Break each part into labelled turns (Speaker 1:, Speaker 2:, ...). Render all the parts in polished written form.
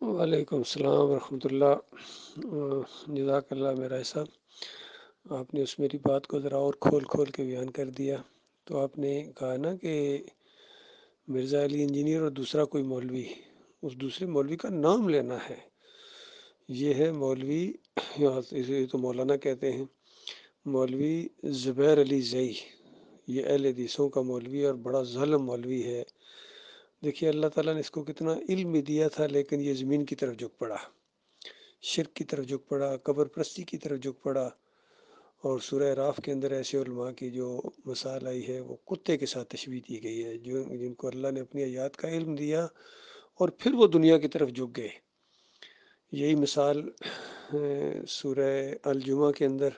Speaker 1: وعلیکم السلام ورحمۃ اللہ۔ جزاک اللہ میرا صاحب، آپ نے اس میری بات کو ذرا اور کھول کھول کے بیان کر دیا۔ تو آپ نے کہا نا کہ مرزا علی انجینئر اور دوسرا کوئی مولوی، اس دوسرے مولوی کا نام لینا ہے۔ یہ ہے مولوی، اسے تو مولانا کہتے ہیں، مولوی زبیر علی زئی۔ یہ اہل حدیثوں کا مولوی اور بڑا ظالم مولوی ہے۔ دیکھیے اللہ تعالیٰ نے اس کو کتنا علم بھی دیا تھا، لیکن یہ زمین کی طرف جھک پڑا، شرک کی طرف جھک پڑا، قبر پرستی کی طرف جھک پڑا۔ اور سورہ راف کے اندر ایسے علماء کی جو مثال آئی ہے وہ کتے کے ساتھ تشبیہ دی گئی ہے، جن کو اللہ نے اپنی آیات کا علم دیا اور پھر وہ دنیا کی طرف جھک گئے۔ یہی مثال سورہ الجمعہ کے اندر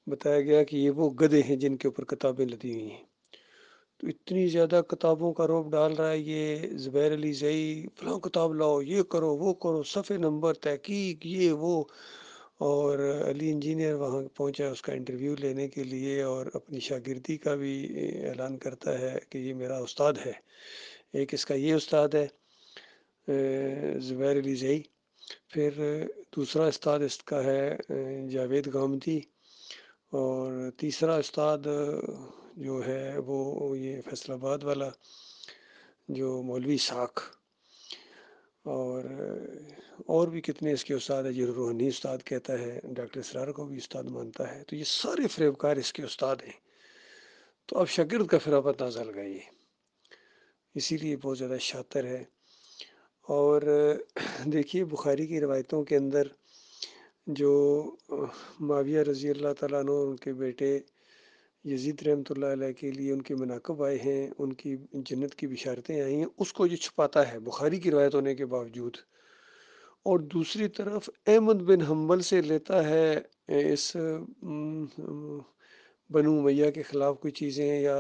Speaker 1: بتایا گیا کہ یہ وہ گدھے ہیں جن کے اوپر کتابیں لدی ہوئی ہیں۔ تو اتنی زیادہ کتابوں کا روب ڈال رہا ہے یہ زبیر علی زئی، فلاں کتاب لاؤ، یہ کرو وہ کرو، صفحے نمبر، تحقیق، یہ وہ۔ اور علی انجینئر وہاں پہنچا اس کا انٹرویو لینے کے لیے، اور اپنی شاگردی کا بھی اعلان کرتا ہے کہ یہ میرا استاد ہے۔ ایک اس کا یہ استاد ہے زبیر علی زئی، پھر دوسرا استاد اس کا ہے جاوید گامدی، اور تیسرا استاد جو ہے وہ یہ فیصل آباد والا جو مولوی ساکھ، اور بھی کتنے اس کے استاد ہیں، جو روحانی استاد کہتا ہے، ڈاکٹر اسرار کو بھی استاد مانتا ہے۔ تو یہ سارے فریب کار اس کے استاد ہیں۔ تو اب شاگرد کا پھر آپ اندازہ لگائیے، اسی لیے بہت زیادہ شاطر ہے۔ اور دیکھیے بخاری کی روایتوں کے اندر جو معاویہ رضی اللہ تعالیٰ عنہ اور ان کے بیٹے یزید رحمۃ اللہ علیہ کے لیے ان کے مناقب آئے ہیں، ان کی جنت کی بشارتیں آئی ہیں، اس کو یہ چھپاتا ہے بخاری کی روایت ہونے کے باوجود۔ اور دوسری طرف احمد بن حنبل سے لیتا ہے اس بنو امیہ کے خلاف کوئی چیزیں، یا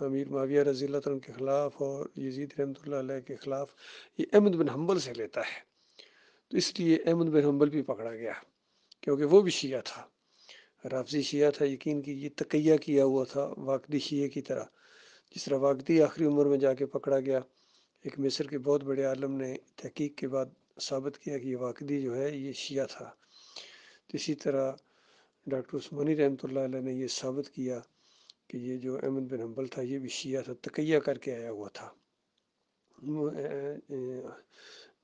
Speaker 1: امیر معاویہ رضی اللہ تعالیٰ کے خلاف اور یزید رحمۃ اللہ علیہ کے خلاف، یہ احمد بن حنبل سے لیتا ہے۔ تو اس لیے احمد بن حنبل بھی پکڑا گیا، کیونکہ وہ بھی شیعہ تھا، رافضی شیعہ تھا، یقین کی یہ تقیہ کیا ہوا تھا واقدی شیعہ کی طرح۔ جس طرح واقدی آخری عمر میں جا کے پکڑا گیا، ایک مصر کے بہت بڑے عالم نے تحقیق کے بعد ثابت کیا کہ یہ واقدی جو ہے یہ شیعہ تھا۔ تو اسی طرح ڈاکٹر عثمانی رحمۃ اللہ علیہ نے یہ ثابت کیا کہ یہ جو احمد بن حنبل تھا یہ بھی شیعہ تھا، تقیہ کر کے آیا ہوا تھا،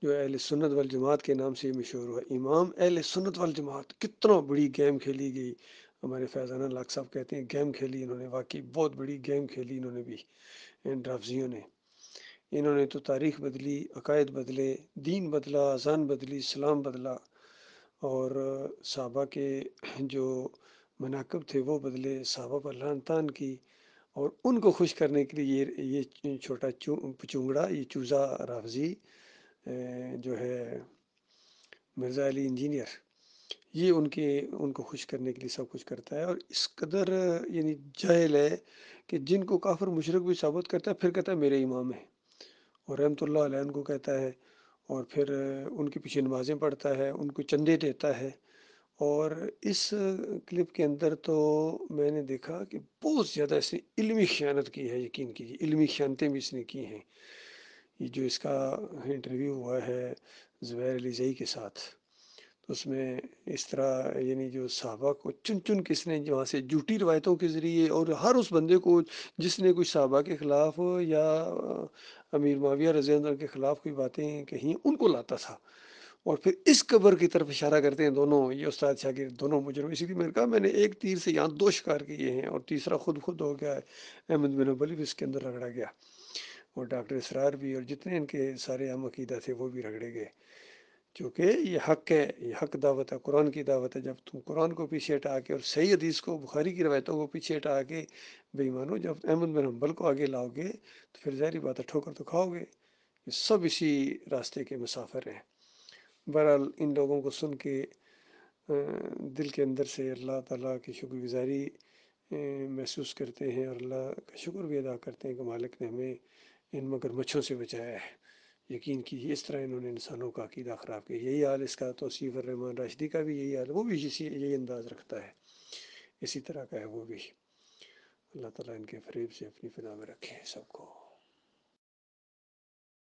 Speaker 1: جو اہل سنت والجماعت کے نام سے یہ مشہور ہوا، امام اہل سنت والجماعت۔ کتنا بڑی گیم کھیلی گئی، ہمارے فیضان الحق صاحب کہتے ہیں گیم کھیلی انہوں نے، واقعی بہت بڑی گیم کھیلی انہوں نے بھی، ان ڈرافزیوں نے۔ انہوں نے تو تاریخ بدلی، عقائد بدلے، دین بدلا، اذان بدلی، اسلام بدلا، اور صحابہ کے جو مناقب تھے وہ بدلے، صحابہ پر لعن طعن کی، اور ان کو خوش کرنے کے لیے یہ چھوٹا پچونگڑا، یہ چوزا رافضی جو ہے مرزا علی انجینئر، یہ ان کو خوش کرنے کے لیے سب کچھ کرتا ہے۔ اور اس قدر یعنی جاہل ہے کہ جن کو کافر مشرک بھی ثابت کرتا ہے، پھر کہتا ہے میرے امام ہیں، اور رحمۃ اللہ علیہ کو کہتا ہے، اور پھر ان کے پیچھے نمازیں پڑھتا ہے، ان کو چندے دیتا ہے۔ اور اس کلپ کے اندر تو میں نے دیکھا کہ بہت زیادہ اس نے علمی خیانت کی ہے، یقین کیجیے علمی خیانتیں بھی اس نے کی ہیں۔ یہ جو اس کا انٹرویو ہوا ہے زبیر علی زئی کے ساتھ، تو اس میں اس طرح یعنی جو صحابہ کو چن چن کے اس نے وہاں سے جھوٹی روایتوں کے ذریعے، اور ہر اس بندے کو جس نے کوئی صحابہ کے خلاف یا امیر معاویہ رضی اللہ عنہ کے خلاف کوئی باتیں کہیں ان کو لاتا تھا، اور پھر اس قبر کی طرف اشارہ کرتے ہیں دونوں، یہ استاد شاگرد دونوں مجرم۔ اسی لیے میں نے کہا میں نے ایک تیر سے یہاں دو شکار کیے ہیں، اور تیسرا خود ہو گیا ہے، احمد بن حنبل بھی اس کے اندر رگڑا گیا، اور ڈاکٹر اسرار بھی، اور جتنے ان کے سارے اہم عقیدہ تھے وہ بھی رگڑے گئے، کیونکہ یہ حق ہے، یہ حق دعوت ہے، قرآن کی دعوت ہے۔ جب تم قرآن کو پیچھے ہٹا کے اور صحیح حدیث کو، بخاری کی روایتوں کو پیچھے ہٹا کے بے ایمانو، جب احمد بن حنبل کو آگے لاؤ گے تو پھر ظاہری بات ہے ٹھوکر تو کھاؤ گے۔ یہ سب اسی راستے کے مسافر ہیں۔ بہرحال ان لوگوں کو سن کے دل کے اندر سے اللہ تعالیٰ کی شکر گزاری محسوس کرتے ہیں، اور اللہ کا شکر بھی ادا کرتے ہیں کہ مالک نے ہمیں ان مگرمچھوں سے بچایا ہے۔ یقین کیجیے اس طرح انہوں نے انسانوں کا عقیدہ خراب کیا۔ یہی حال اس کا توصیف الرحمٰن راشدی کا بھی یہی حال ہے، وہ بھی یہی انداز رکھتا ہے، اسی طرح کا ہے وہ بھی۔ اللہ تعالیٰ ان کے فریب سے اپنی پناہ میں رکھے سب کو۔